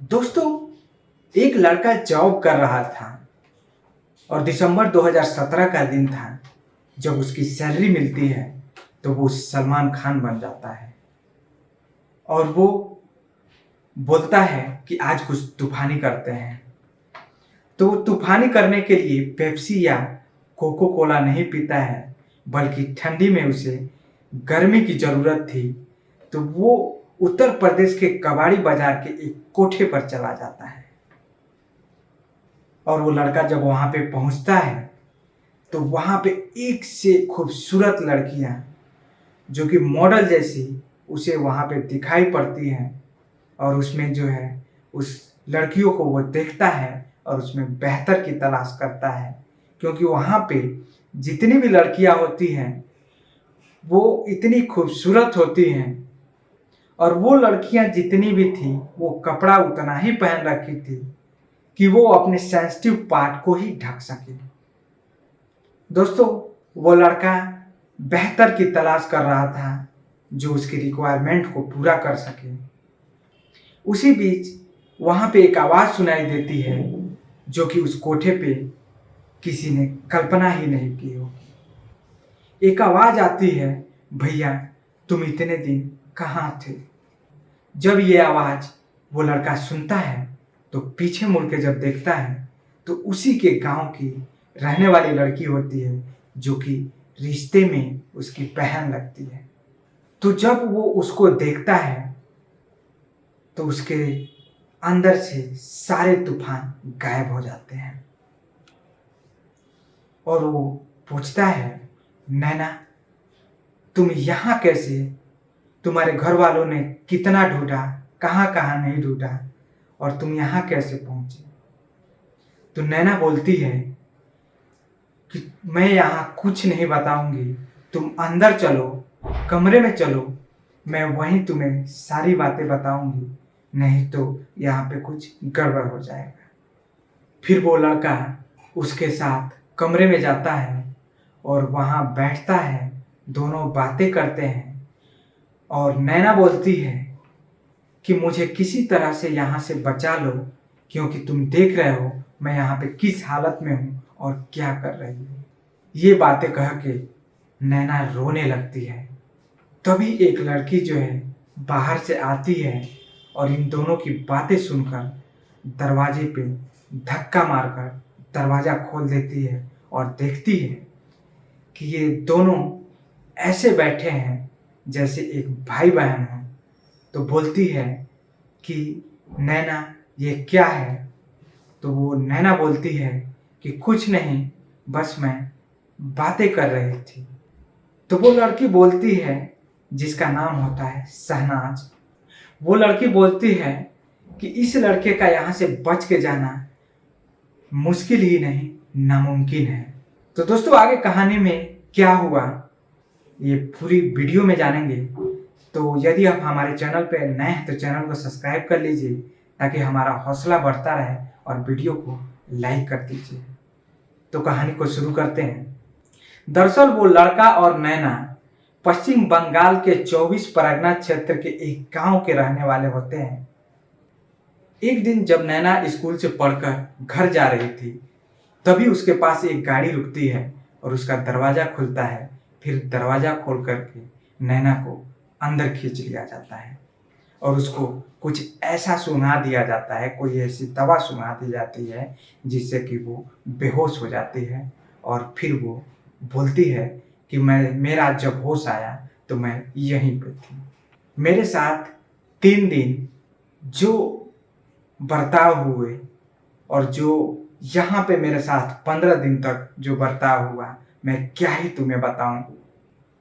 दोस्तों, एक लड़का जॉब कर रहा था और दिसंबर 2017 का दिन था। जब उसकी सैलरी मिलती है तो वो सलमान खान बन जाता है और वो बोलता है कि आज कुछ तूफानी करते हैं। तो वो तूफानी करने के लिए पेप्सी या कोको कोला नहीं पीता है, बल्कि ठंडी में उसे गर्मी की ज़रूरत थी। तो वो उत्तर प्रदेश के कबाड़ी बाजार के एक कोठे पर चला जाता है और वो लड़का जब वहाँ पे पहुँचता है तो वहाँ पे एक से खूबसूरत लड़कियाँ जो कि मॉडल जैसी उसे वहाँ पे दिखाई पड़ती हैं। और उसमें जो है उस लड़कियों को वो देखता है और उसमें बेहतर की तलाश करता है, क्योंकि वहाँ पे जितनी भी लड़कियाँ होती हैं वो इतनी खूबसूरत होती हैं और वो लड़कियाँ जितनी भी थी वो कपड़ा उतना ही पहन रखी थी कि वो अपने सेंसिटिव पार्ट को ही ढक सके। दोस्तों, वो लड़का बेहतर की तलाश कर रहा था जो उसकी रिक्वायरमेंट को पूरा कर सके। उसी बीच वहाँ पे एक आवाज़ सुनाई देती है जो कि उस कोठे पे किसी ने कल्पना ही नहीं की होगी। एक आवाज़ आती है, भैया तुम इतने दिन कहाँ थे? जब ये आवाज़ वो लड़का सुनता है तो पीछे मुड़ के जब देखता है तो उसी के गांव की रहने वाली लड़की होती है जो कि रिश्ते में उसकी बहन लगती है। तो जब वो उसको देखता है तो उसके अंदर से सारे तूफान गायब हो जाते हैं और वो पूछता है, नैना तुम यहाँ कैसे? तुम्हारे घर वालों ने कितना ढूंढा, कहाँ कहाँ नहीं ढूंढा और तुम यहाँ कैसे पहुँचे? तो नैना बोलती है कि मैं यहाँ कुछ नहीं बताऊंगी, तुम अंदर चलो, कमरे में चलो, मैं वहीं तुम्हें सारी बातें बताऊंगी, नहीं तो यहाँ पे कुछ गड़बड़ हो जाएगा। फिर वो लड़का उसके साथ कमरे में जाता है और वहाँ बैठता है, दोनों बातें करते हैं और नैना बोलती है कि मुझे किसी तरह से यहाँ से बचा लो, क्योंकि तुम देख रहे हो मैं यहाँ पे किस हालत में हूँ और क्या कर रही हूँ। ये बातें कह के नैना रोने लगती है। तभी एक लड़की जो है बाहर से आती है और इन दोनों की बातें सुनकर दरवाजे पे धक्का मारकर दरवाज़ा खोल देती है और देखती है कि ये दोनों ऐसे बैठे हैं जैसे एक भाई बहन हो। तो बोलती है कि नैना ये क्या है? तो वो नैना बोलती है कि कुछ नहीं, बस मैं बातें कर रही थी। तो वो लड़की बोलती है, जिसका नाम होता है शहनाज, वो लड़की बोलती है कि इस लड़के का यहाँ से बच के जाना मुश्किल ही नहीं नामुमकिन है। तो दोस्तों, आगे कहानी में क्या हुआ ये पूरी वीडियो में जानेंगे। तो यदि आप हमारे चैनल पे नए हैं तो चैनल को सब्सक्राइब कर लीजिए ताकि हमारा हौसला बढ़ता रहे और वीडियो को लाइक कर दीजिए। तो कहानी को शुरू करते हैं। दरअसल वो लड़का और नैना पश्चिम बंगाल के 24 परगना क्षेत्र के एक गांव के रहने वाले होते हैं। एक दिन जब नैना स्कूल से पढ़कर घर जा रही थी तभी उसके पास एक गाड़ी रुकती है और उसका दरवाज़ा खुलता है। फिर दरवाज़ा खोल करके नैना को अंदर खींच लिया जाता है और उसको कुछ ऐसा सुंघा दिया जाता है, कोई ऐसी दवा सुंघा दी जाती है जिससे कि वो बेहोश हो जाती है। और फिर वो बोलती है कि मेरा जब होश आया तो मैं यहीं पे थी। मेरे साथ 3 दिन जो बर्ताव हुए और जो यहाँ पे मेरे साथ 15 दिन तक जो बर्ताव हुआ, मैं क्या ही तुम्हें बताऊं।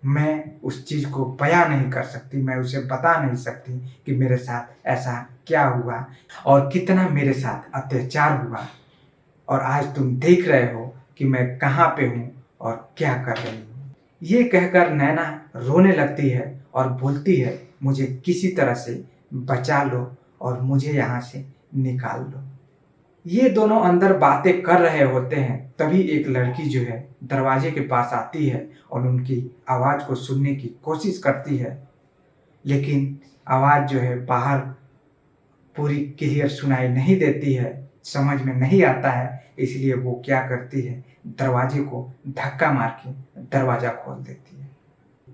मैं उस चीज़ को बयां नहीं कर सकती, मैं उसे बता नहीं सकती कि मेरे साथ ऐसा क्या हुआ और कितना मेरे साथ अत्याचार हुआ। और आज तुम देख रहे हो कि मैं कहाँ पे हूँ और क्या कर रही हूँ। ये कहकर नैना रोने लगती है और बोलती है, मुझे किसी तरह से बचा लो और मुझे यहाँ से निकाल लो। ये दोनों अंदर बातें कर रहे होते हैं तभी एक लड़की जो है दरवाजे के पास आती है और उनकी आवाज़ को सुनने की कोशिश करती है, लेकिन आवाज़ जो है बाहर पूरी क्लियर सुनाई नहीं देती है, समझ में नहीं आता है, इसलिए वो क्या करती है, दरवाजे को धक्का मार के दरवाज़ा खोल देती है।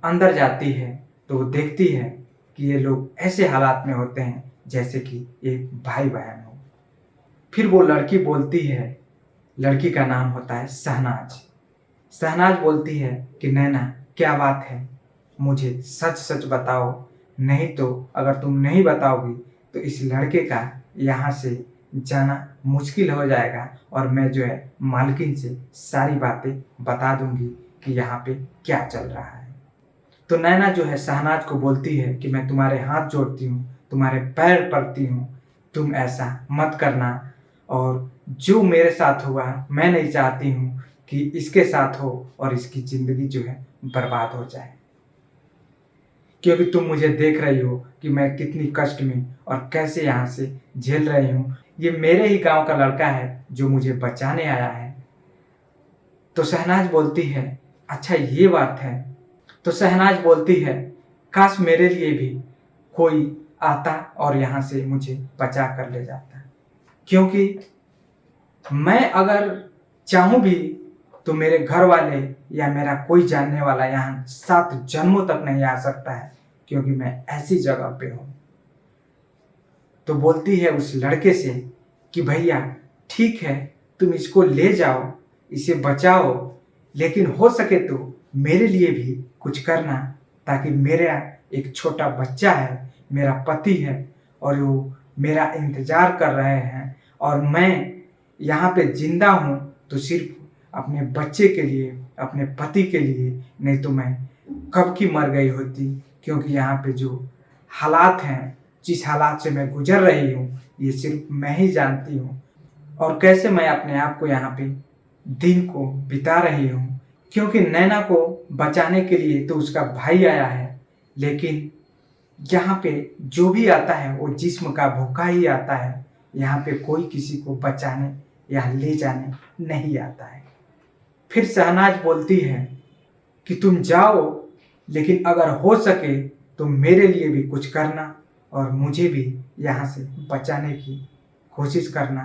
अंदर जाती है तो वो देखती है कि ये लोग ऐसे हालात में होते हैं जैसे कि एक भाई बहन हो। फिर वो लड़की बोलती है, लड़की का नाम होता है शहनाज। शहनाज बोलती है कि नैना क्या बात है, मुझे सच सच बताओ, नहीं तो अगर तुम नहीं बताओगी तो इस लड़के का यहाँ से जाना मुश्किल हो जाएगा और मैं जो है मालकिन से सारी बातें बता दूंगी कि यहाँ पे क्या चल रहा है। तो नैना जो है शहनाज को बोलती है कि मैं तुम्हारे हाथ जोड़ती हूँ, तुम्हारे पैर पड़ती हूँ, तुम ऐसा मत करना, और जो मेरे साथ हुआ मैं नहीं चाहती हूँ कि इसके साथ हो और इसकी ज़िंदगी जो है बर्बाद हो जाए, क्योंकि तुम मुझे देख रही हो कि मैं कितनी कष्ट में और कैसे यहाँ से झेल रही हूँ। ये मेरे ही गांव का लड़का है जो मुझे बचाने आया है। तो शहनाज बोलती है, अच्छा ये बात है। तो शहनाज बोलती है, काश मेरे लिए भी कोई आता और यहाँ से मुझे बचा कर ले जाता, क्योंकि मैं अगर चाहूँ भी तो मेरे घर वाले या मेरा कोई जानने वाला यहाँ 7 जन्मों तक नहीं आ सकता है, क्योंकि मैं ऐसी जगह पे हूँ। तो बोलती है उस लड़के से कि भैया ठीक है, तुम इसको ले जाओ, इसे बचाओ, लेकिन हो सके तो मेरे लिए भी कुछ करना, ताकि मेरा एक छोटा बच्चा है, मेरा पति है और वो मेरा इंतज़ार कर रहे हैं, और मैं यहाँ पे जिंदा हूँ तो सिर्फ अपने बच्चे के लिए, अपने पति के लिए, नहीं तो मैं कब की मर गई होती, क्योंकि यहाँ पे जो हालात हैं, जिस हालात से मैं गुजर रही हूँ, ये सिर्फ मैं ही जानती हूँ, और कैसे मैं अपने आप को यहाँ पे दिन को बिता रही हूँ। क्योंकि नैना को बचाने के लिए तो उसका भाई आया है, लेकिन यहाँ पे जो भी आता है वो जिस्म का भूखा ही आता है, यहाँ पे कोई किसी को बचाने या ले जाने नहीं आता है। फिर शहनाज बोलती है कि तुम जाओ, लेकिन अगर हो सके तो मेरे लिए भी कुछ करना और मुझे भी यहाँ से बचाने की कोशिश करना,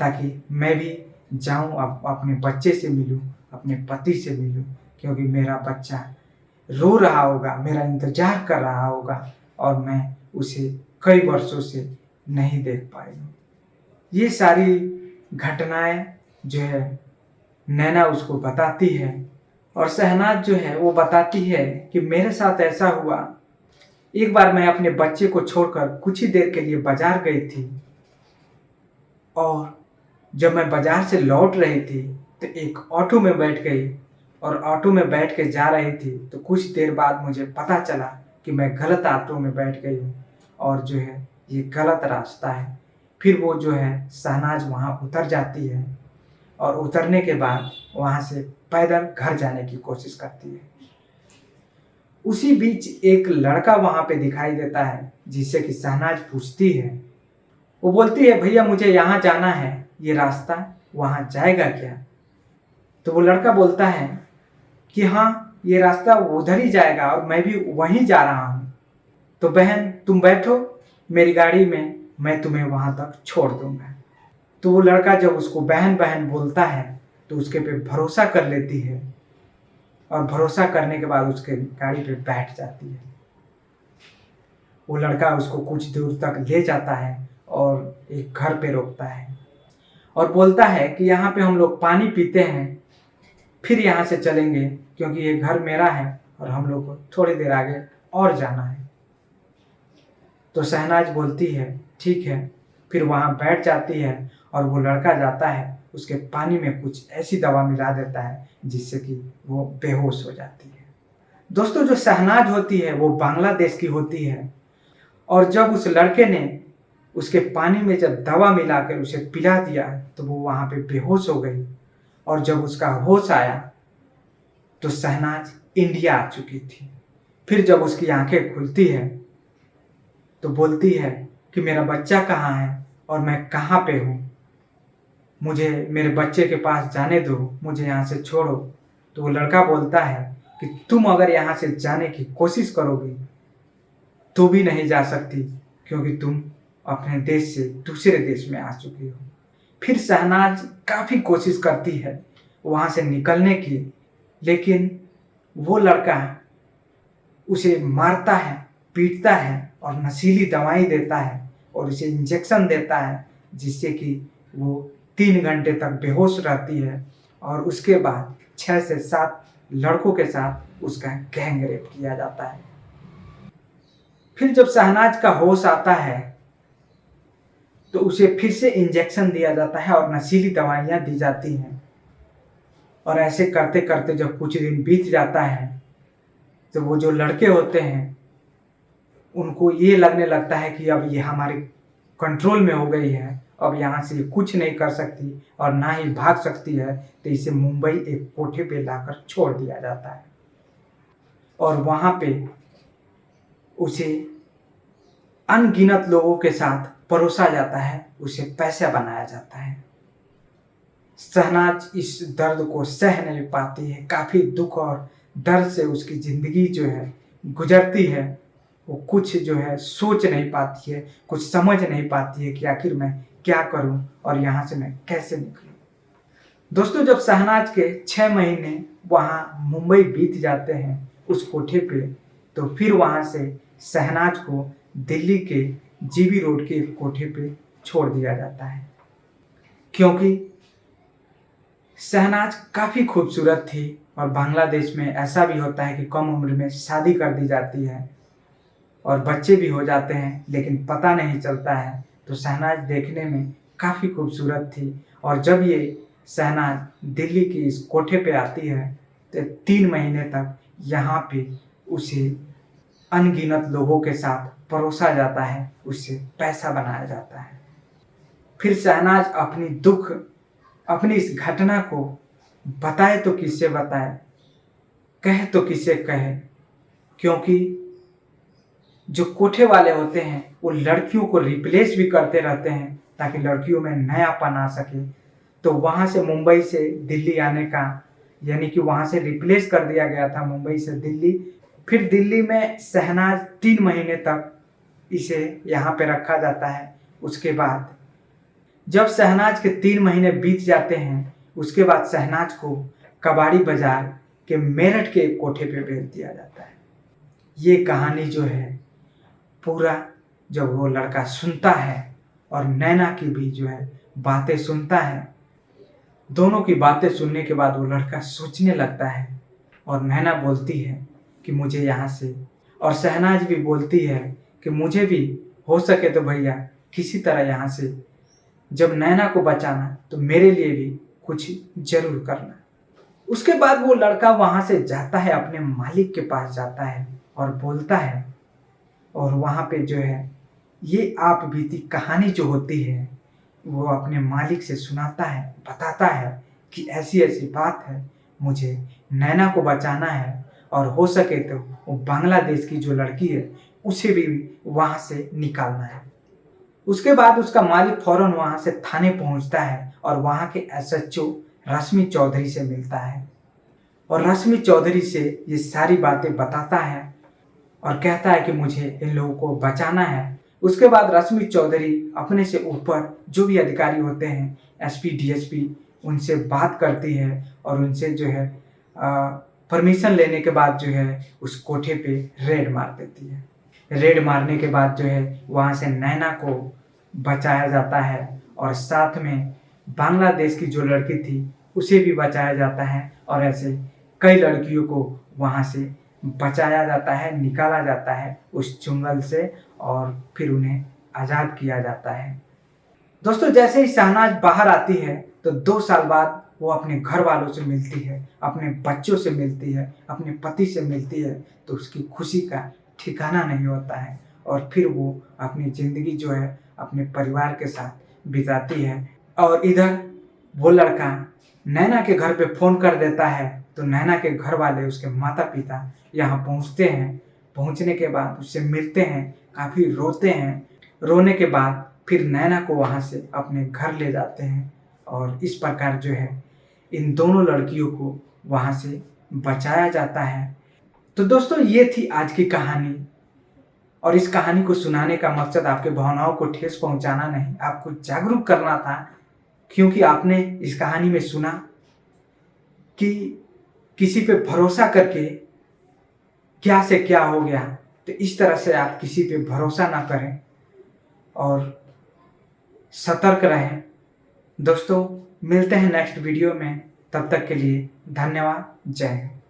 ताकि मैं भी जाऊँ, अपने बच्चे से मिलूँ, अपने पति से मिलूँ, क्योंकि मेरा बच्चा रो रहा होगा, मेरा इंतज़ार कर रहा होगा और मैं उसे कई वर्षों से नहीं देख पाई हूँ। ये सारी घटनाएं जो है नैना उसको बताती है, और शहनाज जो है वो बताती है कि मेरे साथ ऐसा हुआ, एक बार मैं अपने बच्चे को छोड़कर कुछ ही देर के लिए बाजार गई थी, और जब मैं बाजार से लौट रही थी तो एक ऑटो में बैठ गई, और ऑटो में बैठ के जा रही थी तो कुछ देर बाद मुझे पता चला कि मैं गलत ऑटो में बैठ गई हूँ और जो है ये गलत रास्ता है। फिर वो जो है शहनाज वहाँ उतर जाती है, और उतरने के बाद वहाँ से पैदल घर जाने की कोशिश करती है। उसी बीच एक लड़का वहाँ पे दिखाई देता है, जिससे कि शहनाज पूछती है, वो बोलती है, भैया मुझे यहाँ जाना है, ये रास्ता वहाँ जाएगा क्या? तो वो लड़का बोलता है कि हाँ ये रास्ता उधर ही जाएगा और मैं भी वहीं जा रहा हूँ, तो बहन तुम बैठो मेरी गाड़ी में, मैं तुम्हें वहाँ तक छोड़ दूँगा। तो वो लड़का जब उसको बहन बहन बोलता है तो उसके पे भरोसा कर लेती है, और भरोसा करने के बाद उसके गाड़ी पे बैठ जाती है। वो लड़का उसको कुछ दूर तक ले जाता है और एक घर पे रोकता है और बोलता है कि यहाँ पे हम लोग पानी पीते हैं, फिर यहाँ से चलेंगे, क्योंकि ये घर मेरा है और हम लोग को थोड़ी देर आगे और जाना है। तो शहनाज बोलती है ठीक है, फिर वहाँ बैठ जाती है, और वो लड़का जाता है, उसके पानी में कुछ ऐसी दवा मिला देता है जिससे कि वो बेहोश हो जाती है। दोस्तों जो शहनाज होती है वो बांग्लादेश की होती है, और जब उस लड़के ने उसके पानी में जब दवा मिलाकर उसे पिला दिया तो वो वहाँ पे बेहोश हो गई, और जब उसका होश आया तो शहनाज इंडिया आ चुकी थी। फिर जब उसकी आंखें खुलती है तो बोलती है कि मेरा बच्चा कहाँ है और मैं कहाँ पे हूँ, मुझे मेरे बच्चे के पास जाने दो, मुझे यहाँ से छोड़ो। तो वो लड़का बोलता है कि तुम अगर यहाँ से जाने की कोशिश करोगी तो भी नहीं जा सकती, क्योंकि तुम अपने देश से दूसरे देश में आ चुकी हो। फिर शहनाज काफ़ी कोशिश करती है वहाँ से निकलने की, लेकिन वो लड़का उसे मारता है, पीटता है और नशीली दवाई देता है और उसे इंजेक्शन देता है, जिससे कि वो 3 घंटे तक बेहोश रहती है। और उसके बाद 6 से 7 लड़कों के साथ उसका गैंग रेप किया जाता है। फिर जब शहनाज का होश आता है तो उसे फिर से इंजेक्शन दिया जाता है और नशीली दवाइयाँ दी जाती हैं। और ऐसे करते करते जब कुछ दिन बीत जाता है तो वो जो लड़के होते हैं उनको ये लगने लगता है कि अब ये हमारे कंट्रोल में हो गई है, अब यहाँ से ये कुछ नहीं कर सकती और ना ही भाग सकती है, तो इसे मुंबई एक कोठे पे लाकर छोड़ दिया जाता है। और वहाँ पे उसे अनगिनत लोगों के साथ परोसा जाता है, उसे पैसा बनाया जाता है। शहनाज इस दर्द को सह नहीं पाती है, काफ़ी दुख और दर्द से उसकी ज़िंदगी जो है गुजरती है। वो कुछ जो है सोच नहीं पाती है, कुछ समझ नहीं पाती है कि आखिर मैं क्या करूं और यहाँ से मैं कैसे निकलूं। दोस्तों, जब शहनाज के 6 महीने वहाँ मुंबई बीत जाते हैं उस कोठे पे, तो फिर वहाँ से शहनाज को दिल्ली के जीबी रोड के एक कोठे पे छोड़ दिया जाता है, क्योंकि शहनाज काफ़ी खूबसूरत थी। और बांग्लादेश में ऐसा भी होता है कि कम उम्र में शादी कर दी जाती है और बच्चे भी हो जाते हैं, लेकिन पता नहीं चलता है। तो शहनाज देखने में काफ़ी खूबसूरत थी। और जब ये शहनाज दिल्ली की इस कोठे पे आती है तो 3 महीने तक यहाँ पे उसे अनगिनत लोगों के साथ परोसा जाता है, उससे पैसा बनाया जाता है। फिर शहनाज अपनी दुख, अपनी इस घटना को बताए तो किससे बताए, कहे तो किससे कहे, क्योंकि जो कोठे वाले होते हैं वो लड़कियों को रिप्लेस भी करते रहते हैं ताकि लड़कियों में नयापन आ सके। तो वहाँ से मुंबई से दिल्ली आने का, यानी कि वहाँ से रिप्लेस कर दिया गया था मुंबई से दिल्ली। फिर दिल्ली में शहनाज 3 महीने तक इसे यहाँ पे रखा जाता है। उसके बाद जब शहनाज के 3 महीने बीत जाते हैं, उसके बाद शहनाज को कबाड़ी बाजार के मेरठ के एक कोठे पे भेज दिया जाता है। ये कहानी जो है पूरा जब वो लड़का सुनता है और नैना की भी जो है बातें सुनता है, दोनों की बातें सुनने के बाद वो लड़का सोचने लगता है। और नैना बोलती है कि मुझे यहाँ से, और शहनाज भी बोलती है कि मुझे भी हो सके तो भैया किसी तरह यहाँ से, जब नैना को बचाना तो मेरे लिए भी कुछ जरूर करना। उसके बाद वो लड़का वहाँ से जाता है, अपने मालिक के पास जाता है और बोलता है। और वहाँ पे जो है ये आप बीती कहानी जो होती है वो अपने मालिक से सुनाता है, बताता है कि ऐसी ऐसी बात है, मुझे नैना को बचाना है और हो सके तो वो बांग्लादेश की जो लड़की है उसे भी वहाँ से निकालना है। उसके बाद उसका मालिक फौरन वहाँ से थाने पहुँचता है और वहाँ के एसएचओ रश्मि चौधरी से मिलता है और रश्मि चौधरी से ये सारी बातें बताता है और कहता है कि मुझे इन लोगों को बचाना है। उसके बाद रश्मि चौधरी अपने से ऊपर जो भी अधिकारी होते हैं, एसपी, डीएसपी, उनसे बात करती है और उनसे जो है परमिशन लेने के बाद जो है उस कोठे पे रेड मार देती है। रेड मारने के बाद जो है वहाँ से नैना को बचाया जाता है और साथ में बांग्लादेश की जो लड़की थी उसे भी बचाया जाता है। और ऐसे कई लड़कियों को वहाँ से बचाया जाता है, निकाला जाता है उस जंगल से और फिर उन्हें आज़ाद किया जाता है। दोस्तों, जैसे ही शहनाज बाहर आती है तो 2 साल बाद वो अपने घर वालों से मिलती है, अपने बच्चों से मिलती है, अपने पति से मिलती है, तो उसकी खुशी का ठिकाना नहीं होता है और फिर वो अपनी ज़िंदगी जो है अपने परिवार के साथ बिताती है। और इधर वो लड़का नैना के घर पे फ़ोन कर देता है तो नैना के घर वाले, उसके माता पिता यहाँ पहुँचते हैं। पहुँचने के बाद उससे मिलते हैं, काफ़ी रोते हैं। रोने के बाद फिर नैना को वहाँ से अपने घर ले जाते हैं और इस प्रकार जो है इन दोनों लड़कियों को वहाँ से बचाया जाता है। तो दोस्तों, ये थी आज की कहानी। और इस कहानी को सुनाने का मकसद आपके भावनाओं को ठेस पहुंचाना नहीं, आपको जागरूक करना था। क्योंकि आपने इस कहानी में सुना कि किसी पे भरोसा करके क्या से क्या हो गया, तो इस तरह से आप किसी पे भरोसा ना करें और सतर्क रहें। दोस्तों, मिलते हैं नेक्स्ट वीडियो में, तब तक के लिए धन्यवाद। जय हिंद।